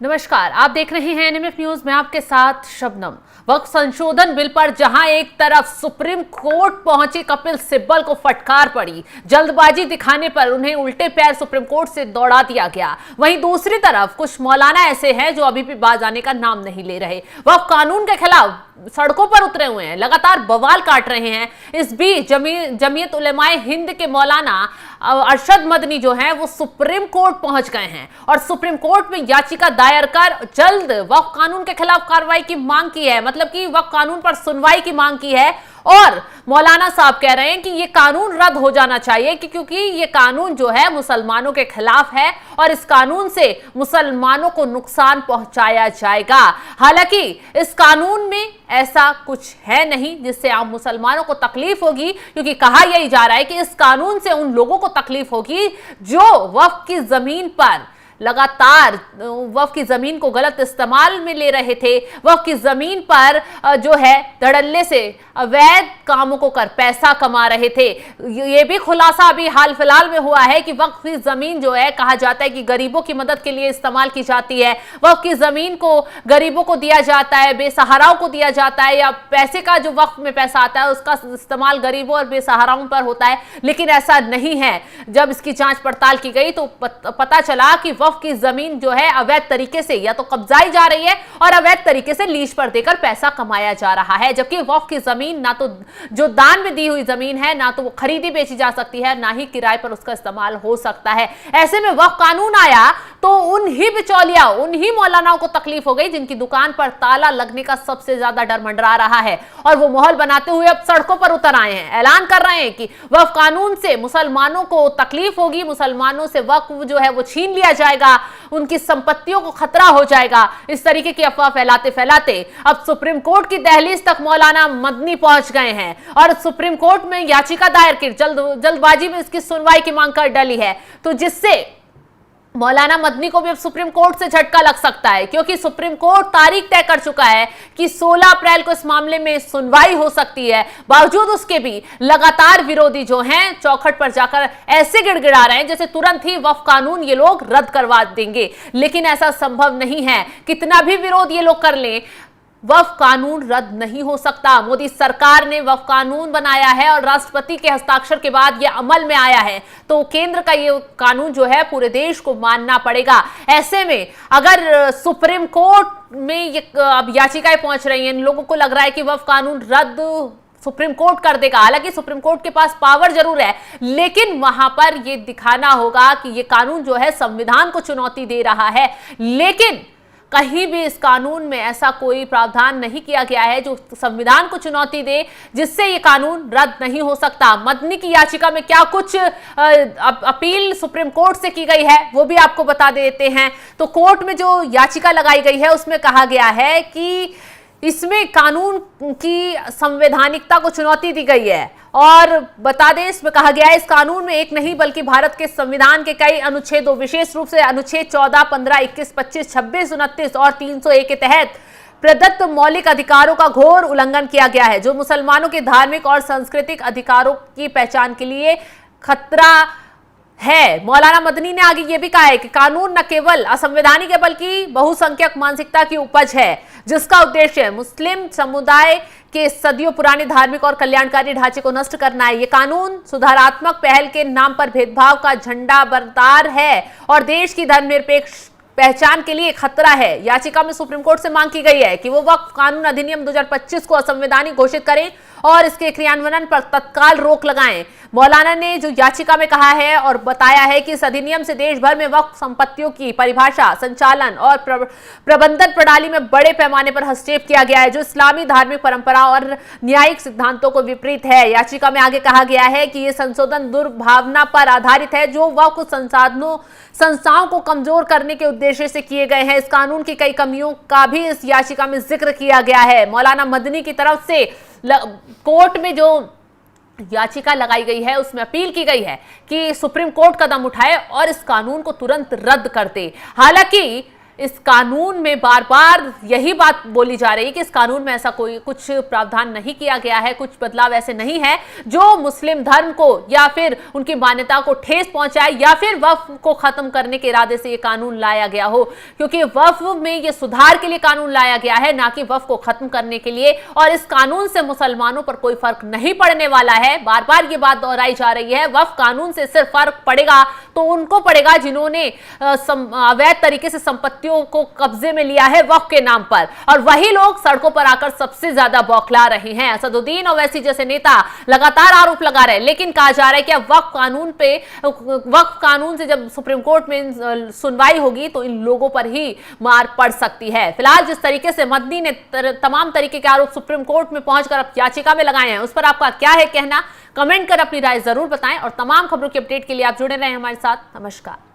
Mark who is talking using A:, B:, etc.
A: नमस्कार, आप देख रहे हैं एनएमएफ न्यूज में आपके साथ शबनम। वक्फ संशोधन बिल पर जहां एक तरफ सुप्रीम कोर्ट पहुंचे कपिल सिब्बल को फटकार पड़ी, जल्दबाजी दिखाने पर उन्हें उल्टे पैर सुप्रीम कोर्ट से दौड़ा दिया गया, वहीं दूसरी तरफ कुछ मौलाना ऐसे हैं जो अभी भी बाज आने का नाम नहीं ले रहे। वक्फ कानून के खिलाफ सड़कों पर उतरे हुए हैं, लगातार बवाल काट रहे हैं। इस बीच जमीयत उलेमाए हिंद के मौलाना अरशद मदनी जो हैं वो सुप्रीम कोर्ट पहुंच गए हैं और सुप्रीम कोर्ट में याचिका दायर कर जल्द वक्फ कानून के खिलाफ कार्रवाई की मांग की है, मतलब कि वक्फ कानून पर सुनवाई की मांग की है। और मौलाना साहब कह रहे हैं कि ये कानून रद्द हो जाना चाहिए क्योंकि ये कानून जो है मुसलमानों के खिलाफ है और इस कानून से मुसलमानों को नुकसान पहुंचाया जाएगा। हालांकि इस कानून में ऐसा कुछ है नहीं जिससे आम मुसलमानों को तकलीफ होगी, क्योंकि कहा यही जा रहा है कि इस कानून से उन लोगों को तकलीफ होगी जो वक्फ की जमीन पर लगातार वक्फ की जमीन को गलत इस्तेमाल में ले रहे थे, वक्फ की जमीन पर जो है धड़ल्ले से अवैध कामों को कर पैसा कमा रहे थे। ये भी खुलासा अभी हाल फिलहाल में हुआ है कि वक्फ की जमीन जो है कहा जाता है कि गरीबों की मदद के लिए इस्तेमाल की जाती है। वक्फ की जमीन को गरीबों को दिया जाता है, बेसहाराओं को दिया जाता है, या पैसे का जो वक्फ में पैसा आता है उसका इस्तेमाल गरीबों और बेसहाराओं पर होता है, लेकिन ऐसा नहीं है। जब इसकी जांच पड़ताल की गई तो पता चला कि वक्फ की जमीन जो है अवैध तरीके से या तो कब्जाई जा रही है और अवैध तरीके से लीज पर देकर पैसा कमाया जा रहा है, जबकि वक्फ की जमीन ना तो जो दान में दी हुई जमीन है ना तो वो खरीदी बेची जा सकती है, ना ही किराए पर उसका इस्तेमाल हो सकता है। ऐसे में वक्फ कानून आया तो उन ही बिचौलिया, उन ही मौलानाओं को तकलीफ हो गई जिनकी दुकान पर ताला लगने का सबसे ज्यादा डर मंडरा रहा है और वो माहौल बनाते हुए अब सड़कों पर उतर आए हैं, ऐलान कर रहे हैं कि वक्फ कानून से मुसलमानों को तकलीफ होगी, मुसलमानों से वक्फ जो है वो छीन लिया जाएगा, उनकी संपत्तियों को खतरा हो जाएगा। इस तरीके की अफवाह फैलाते फैलाते अब सुप्रीम कोर्ट की दहलीज तक मौलाना मदनी पहुंच गए हैं और सुप्रीम कोर्ट में याचिका दायर की, जल्दबाजी में इसकी सुनवाई की मांग कर डाली है, तो जिससे मौलाना मदनी को भी अब सुप्रीम कोर्ट से झटका लग सकता है, क्योंकि सुप्रीम कोर्ट तारीख तय कर चुका है कि 16 अप्रैल को इस मामले में सुनवाई हो सकती है। बावजूद उसके भी लगातार विरोधी जो हैं चौखट पर जाकर ऐसे गिड़गिड़ा रहे हैं जैसे तुरंत ही वक्फ कानून ये लोग रद्द करवा देंगे, लेकिन ऐसा संभव नहीं है। कितना भी विरोध ये लोग कर लें, वक्फ कानून रद्द नहीं हो सकता। मोदी सरकार ने वक्फ कानून बनाया है और राष्ट्रपति के हस्ताक्षर के बाद यह अमल में आया है, तो केंद्र का ये कानून जो है पूरे देश को मानना पड़ेगा। ऐसे में अगर सुप्रीम कोर्ट में ये अब याचिकाएं पहुंच रही हैं, इन लोगों को लग रहा है कि वक्फ कानून रद्द सुप्रीम कोर्ट कर देगा। हालांकि सुप्रीम कोर्ट के पास पावर जरूर है, लेकिन वहां पर यह दिखाना होगा कि यह कानून जो है संविधान को चुनौती दे रहा है, लेकिन कहीं भी इस कानून में ऐसा कोई प्रावधान नहीं किया गया है जो संविधान को चुनौती दे, जिससे ये कानून रद्द नहीं हो सकता। मदनी की याचिका में क्या कुछ अपील सुप्रीम कोर्ट से की गई है वो भी आपको बता देते हैं। तो कोर्ट में जो याचिका लगाई गई है उसमें कहा गया है कि इसमें कानून की संवैधानिकता को चुनौती दी गई है और बता दें इसमें कहा गया है इस कानून में एक नहीं बल्कि भारत के संविधान के कई अनुच्छेदों, विशेष रूप से अनुच्छेद 14, 15, 21, 25, 26, 29 और 301 के तहत प्रदत्त मौलिक अधिकारों का घोर उल्लंघन किया गया है, जो मुसलमानों के धार्मिक और सांस्कृतिक अधिकारों की पहचान के लिए खतरा है। मौलाना मदनी ने आगे ये भी कहा है कि कानून न केवल असंवैधानिक है बल्कि बहुसंख्यक मानसिकता की उपज है, जिसका उद्देश्य मुस्लिम समुदाय के सदियों पुराने धार्मिक और कल्याणकारी ढांचे को नष्ट करना है। ये कानून सुधारात्मक पहल के नाम पर भेदभाव का झंडा बरदार है और देश की धर्मनिरपेक्ष पहचान के लिए खतरा है। याचिका में सुप्रीम कोर्ट से मांग की गई है कि वो वक्फ कानून अधिनियम 2025 को असंवैधानिक घोषित करें और इसके क्रियान्वयन पर तत्काल रोक लगाएं। मौलाना ने जो याचिका में कहा है और बताया है कि इस अधिनियम से देश भर में वक्फ संपत्तियों की परिभाषा, संचालन और प्रबंधन प्रणाली में बड़े पैमाने पर हस्तक्षेप किया गया है, जो इस्लामी धार्मिक परंपरा और न्यायिक सिद्धांतों को विपरीत है। याचिका में आगे कहा गया है कि यह संशोधन दुर्भावना पर आधारित है जो वक्फ संस्थाओं को कमजोर करने के उद्देश्य से किए गए हैं। इस कानून की कई कमियों का भी इस याचिका में जिक्र किया गया है। मौलाना मदनी की तरफ से कोर्ट में जो याचिका लगाई गई है उसमें अपील की गई है कि सुप्रीम कोर्ट कदम उठाए और इस कानून को तुरंत रद्द कर दे। हालांकि इस कानून में बार बार यही बात बोली जा रही है कि इस कानून में ऐसा कोई कुछ प्रावधान नहीं किया गया है, कुछ बदलाव ऐसे नहीं है जो मुस्लिम धर्म को या फिर उनकी मान्यता को ठेस पहुंचाए या फिर वक्फ को खत्म करने के इरादे से ये कानून लाया गया हो, क्योंकि वक्फ में ये सुधार के लिए कानून लाया गया है, ना कि वक्फ को खत्म करने के लिए। और इस कानून से मुसलमानों पर कोई फर्क नहीं पड़ने वाला है। बार बार ये बात दोहराई जा रही है, वक्फ कानून से सिर्फ फर्क पड़ेगा तो उनको पड़ेगा जिन्होंने अवैध तरीके से संपत्तियों को कब्जे में लिया है वक्फ के नाम पर, और वही लोग सड़कों पर आकर सबसे ज्यादा बौखला रहे हैं। असदुद्दीन ओवैसी जैसे नेता लगातार आरोप लगा रहे हैं, लेकिन कहा जा रहा है कि अब वक्फ कानून से जब सुप्रीम कोर्ट में सुनवाई होगी तो इन लोगों पर ही मार पड़ सकती है। फिलहाल जिस तरीके से मदनी ने तमाम तरीके के आरोप सुप्रीम कोर्ट में पहुंचकर अब याचिका में लगाए हैं, उस पर आपका क्या है कहना? कमेंट कर अपनी राय जरूर बताएं और तमाम खबरों की अपडेट के लिए आप जुड़े रहें हमारे साथ। नमस्कार।